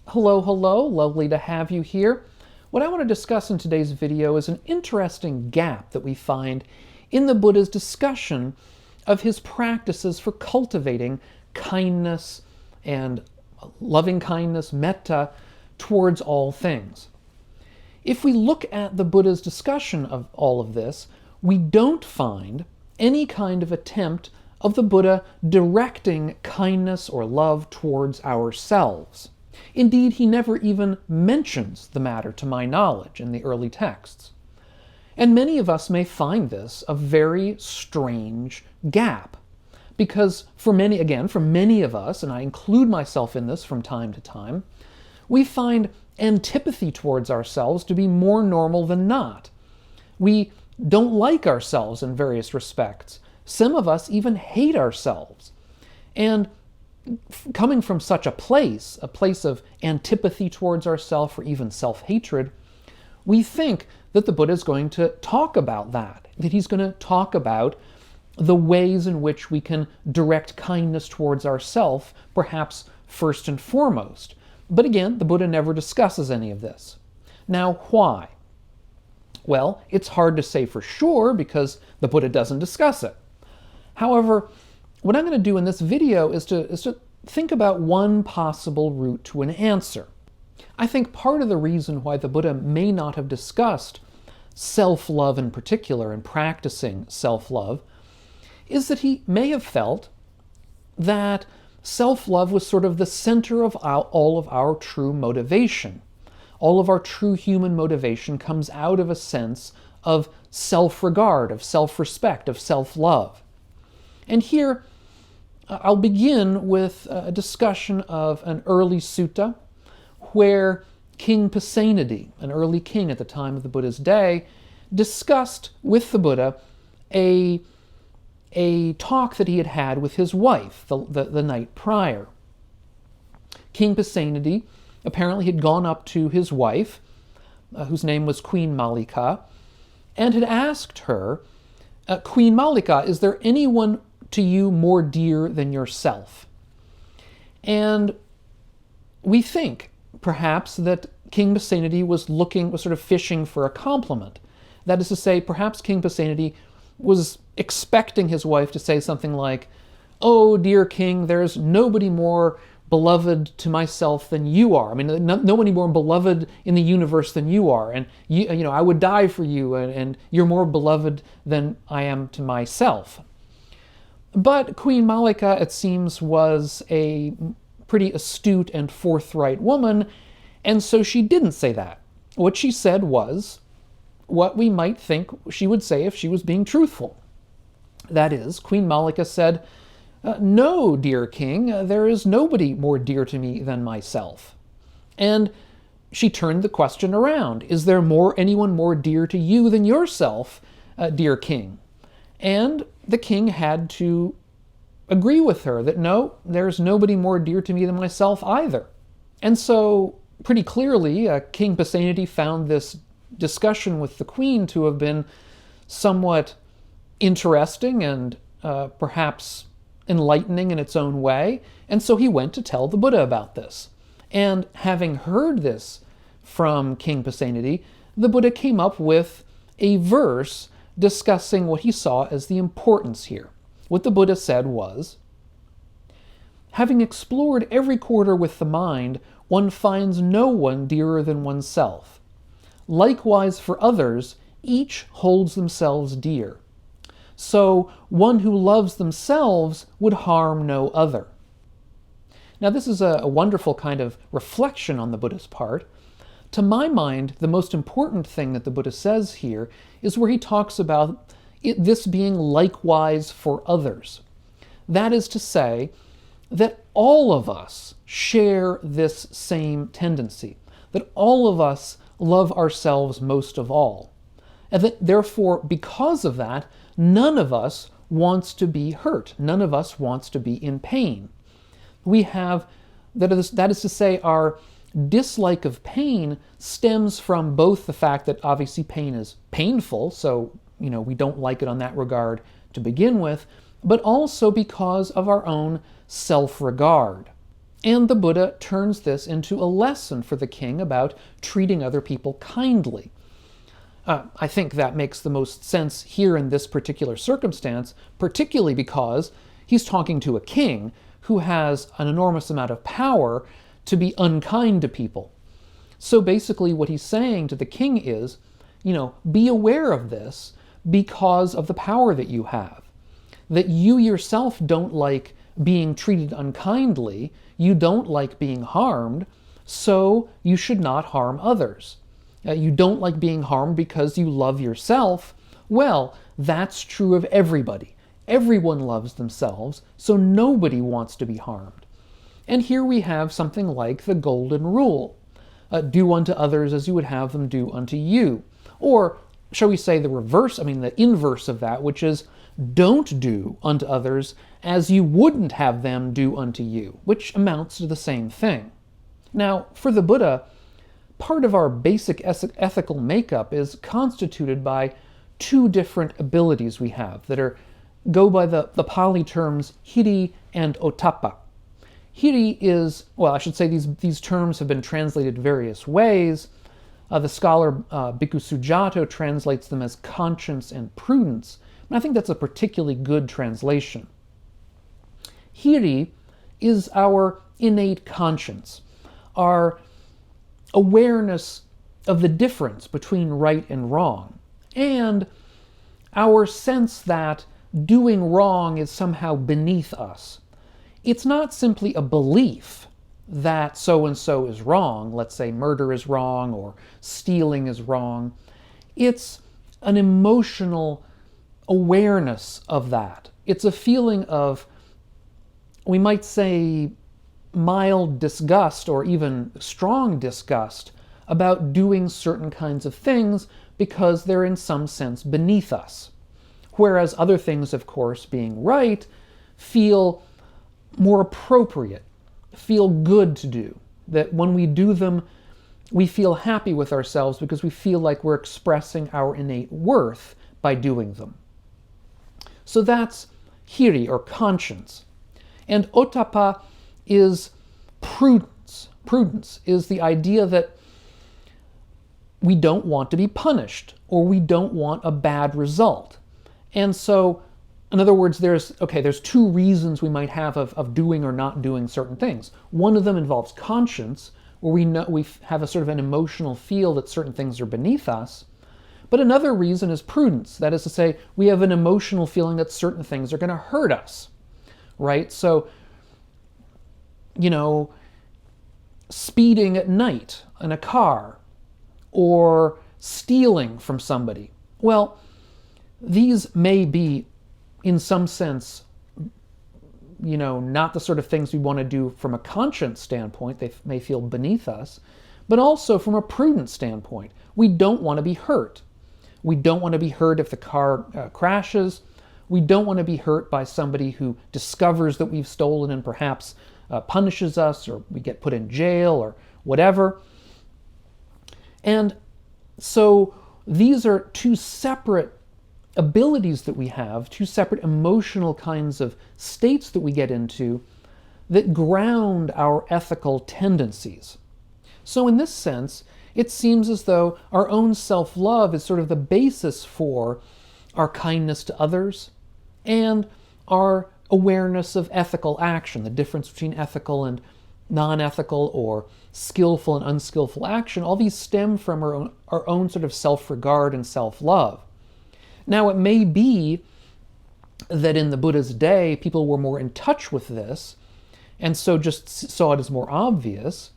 Hello, hello, lovely to have you here. What I want to discuss in today's video is an interesting gap that we find in the Buddha's discussion of his practices for cultivating kindness and loving kindness, metta, towards all things. If we look at the Buddha's discussion of all of this, we don't find any kind of attempt of the Buddha directing kindness or love towards ourselves. Indeed, he never even mentions the matter, to my knowledge, in the early texts. And many of us may find this a very strange gap, because for many of us, and I include myself in this from time to time, we find antipathy towards ourselves to be more normal than not. We don't like ourselves in various respects. Some of us even hate ourselves. And coming from such a place of antipathy towards ourselves or even self-hatred, we think that the Buddha is going to talk about that he's going to talk about the ways in which we can direct kindness towards ourselves, perhaps first and foremost. But again, the Buddha never discusses any of this. Now, why? Well, it's hard to say for sure because the Buddha doesn't discuss it. However, what I'm going to do in this video is to think about one possible route to an answer. I think part of the reason why the Buddha may not have discussed self-love in particular and practicing self-love is that he may have felt that self-love was sort of the center of all of our true motivation. All of our true human motivation comes out of a sense of self-regard, of self-respect, of self-love. And here, I'll begin with a discussion of an early sutta where King Pasenadi, an early king at the time of the Buddha's day, discussed with the Buddha a talk that he had had with his wife the night prior. King Pasenadi apparently had gone up to his wife, whose name was Queen Mallika, and had asked her, Queen Mallika, is there anyone to you more dear than yourself? And we think, perhaps, that King Pasenadi was sort of fishing for a compliment. That is to say, perhaps King Pasenadi was expecting his wife to say something like, "Oh, dear king, there's nobody more beloved to myself than you are. I mean, nobody more beloved in the universe than you are. And I would die for you, and you're more beloved than I am to myself." But Queen Mallika, it seems, was a pretty astute and forthright woman, and so she didn't say that. What she said was what we might think she would say if she was being truthful. That is, Queen Mallika said, "No, dear king, there is nobody more dear to me than myself." And she turned the question around. Is there anyone more dear to you than yourself, dear king? And the king had to agree with her that no, there's nobody more dear to me than myself either. And so, pretty clearly, King Pasenadi found this discussion with the queen to have been somewhat interesting and perhaps enlightening in its own way, and so he went to tell the Buddha about this. And having heard this from King Pasenadi, the Buddha came up with a verse discussing what he saw as the importance here. What the Buddha said was, "Having explored every quarter with the mind, one finds no one dearer than oneself. Likewise for others, each holds themselves dear. So one who loves themselves would harm no other." Now this is a wonderful kind of reflection on the Buddha's part. To my mind, the most important thing that the Buddha says here is where he talks about this being likewise for others. That is to say that all of us share this same tendency, that all of us love ourselves most of all. And that therefore, because of that, none of us wants to be hurt. None of us wants to be in pain. We have, that is to say, our dislike of pain stems from both the fact that obviously pain is painful, so we don't like it on that regard to begin with, but also because of our own self-regard. And the Buddha turns this into a lesson for the king about treating other people kindly. I think that makes the most sense here in this particular circumstance, particularly because he's talking to a king who has an enormous amount of power to be unkind to people. So basically what he's saying to the king is, be aware of this because of the power that you have. That you yourself don't like being treated unkindly, you don't like being harmed, so you should not harm others. You don't like being harmed because you love yourself. Well, that's true of everybody. Everyone loves themselves, so nobody wants to be harmed. And here we have something like the golden rule. Do unto others as you would have them do unto you. Or, shall we say the inverse of that, which is don't do unto others as you wouldn't have them do unto you, which amounts to the same thing. Now, for the Buddha, part of our basic ethical makeup is constituted by two different abilities we have that go by the Pali terms hiri and ottappa. Hiri is, I should say these terms have been translated various ways. The scholar Bhikkhu Sujato translates them as conscience and prudence, and I think that's a particularly good translation. Hiri is our innate conscience, our awareness of the difference between right and wrong, and our sense that doing wrong is somehow beneath us. It's not simply a belief that so-and-so is wrong, let's say murder is wrong or stealing is wrong. It's an emotional awareness of that. It's a feeling of, we might say, mild disgust or even strong disgust about doing certain kinds of things because they're in some sense beneath us. Whereas other things, of course, being right, feel more appropriate, feel good to do. That when we do them, we feel happy with ourselves because we feel like we're expressing our innate worth by doing them. So that's hiri, or conscience. And ottappa is prudence. Prudence is the idea that we don't want to be punished, or we don't want a bad result. And so, in other words, there's two reasons we might have of doing or not doing certain things. One of them involves conscience, where we have a sort of an emotional feel that certain things are beneath us. But another reason is prudence. That is to say, we have an emotional feeling that certain things are going to hurt us, right? So, speeding at night in a car, or stealing from somebody. Well, these may be, in some sense, not the sort of things we want to do from a conscience standpoint. They may feel beneath us, but also from a prudent standpoint. We don't want to be hurt. We don't want to be hurt if the car crashes. We don't want to be hurt by somebody who discovers that we've stolen and perhaps punishes us, or we get put in jail, or whatever. And so these are two separate abilities that we have, two separate emotional kinds of states that we get into that ground our ethical tendencies. So in this sense, it seems as though our own self-love is sort of the basis for our kindness to others and our awareness of ethical action, the difference between ethical and non-ethical, or skillful and unskillful action. All these stem from our own sort of self-regard and self-love. Now, it may be that in the Buddha's day, people were more in touch with this, and so just saw it as more obvious.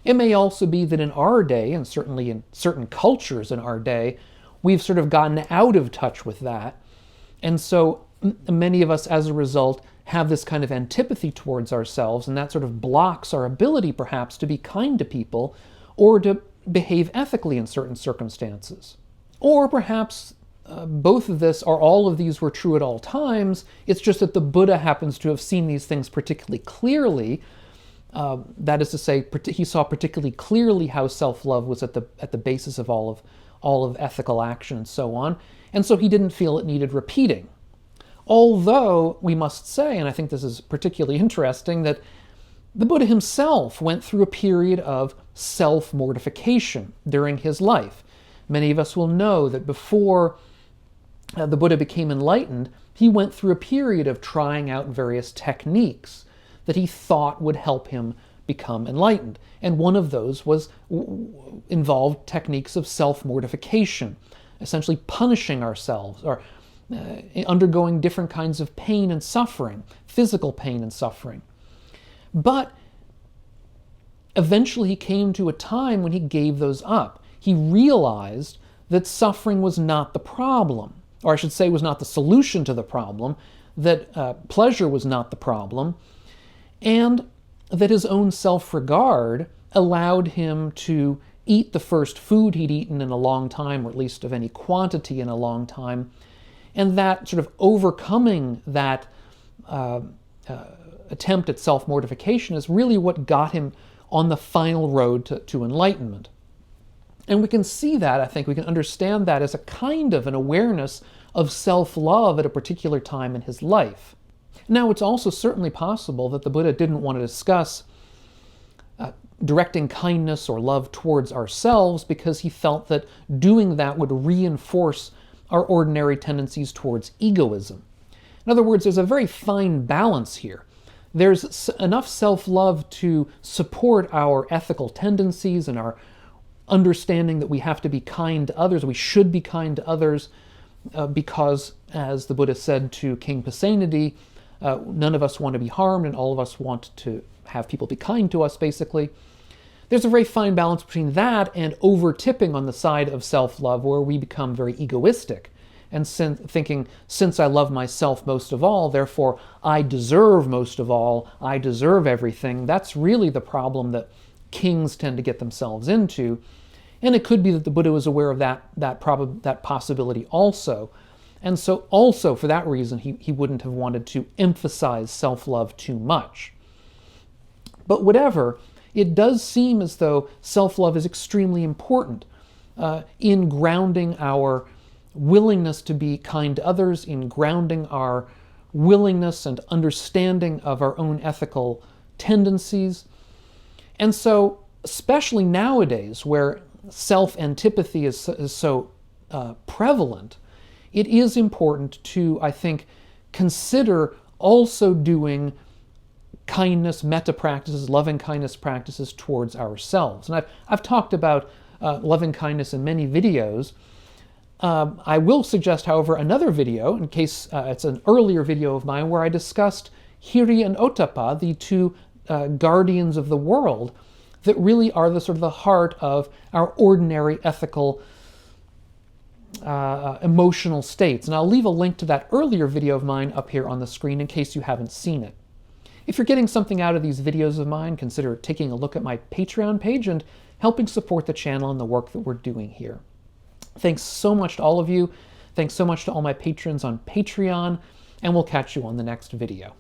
It may also be that in our day, and certainly in certain cultures in our day, we've sort of gotten out of touch with that. And so many of us, as a result, have this kind of antipathy towards ourselves, and that sort of blocks our ability, perhaps, to be kind to people or to behave ethically in certain circumstances. Or perhaps both of this, or all of these, were true at all times. It's just that the Buddha happens to have seen these things particularly clearly. That is to say, he saw particularly clearly how self-love was at the basis of all of ethical action and so on, and so he didn't feel it needed repeating. Although we must say, and I think this is particularly interesting, that The Buddha himself went through a period of self-mortification during his life. Many of us will know that before the Buddha became enlightened, he went through a period of trying out various techniques that he thought would help him become enlightened. And one of those involved techniques of self-mortification, essentially punishing ourselves or undergoing different kinds of pain and suffering, physical pain and suffering. But eventually he came to a time when he gave those up. He realized that suffering was not the problem, or I should say was not the solution to the problem, that pleasure was not the problem, and that his own self-regard allowed him to eat the first food he'd eaten in a long time, or at least of any quantity in a long time, and that sort of overcoming that attempt at self-mortification is really what got him on the final road to enlightenment. And we can see that, I think we can understand that as a kind of an awareness of self-love at a particular time in his life. Now, it's also certainly possible that the Buddha didn't want to discuss directing kindness or love towards ourselves because he felt that doing that would reinforce our ordinary tendencies towards egoism. In other words, there's a very fine balance here. There's enough self-love to support our ethical tendencies and our understanding that we have to be kind to others, we should be kind to others, because, as the Buddha said to King Pasenadi, none of us want to be harmed and all of us want to have people be kind to us, basically. There's a very fine balance between that and over-tipping on the side of self-love, where we become very egoistic and thinking, since I love myself most of all, therefore I deserve most of all, I deserve everything. That's really the problem that kings tend to get themselves into. And it could be that the Buddha was aware of that possibility also. And so also for that reason, he wouldn't have wanted to emphasize self-love too much. But whatever, it does seem as though self-love is extremely important in grounding our willingness to be kind to others, in grounding our willingness and understanding of our own ethical tendencies. And so, especially nowadays, where self-antipathy is so prevalent, it is important to, I think, consider also doing kindness, metta practices, loving kindness practices towards ourselves. And I've talked about loving kindness in many videos. I will suggest, however, another video, in case it's an earlier video of mine, where I discussed Hiri and Ottappa, the two guardians of the world, that really are the sort of the heart of our ordinary ethical emotional states. And I'll leave a link to that earlier video of mine up here on the screen in case you haven't seen it. If you're getting something out of these videos of mine, consider taking a look at my Patreon page and helping support the channel and the work that we're doing here. Thanks so much to all of you. Thanks so much to all my patrons on Patreon, and we'll catch you on the next video.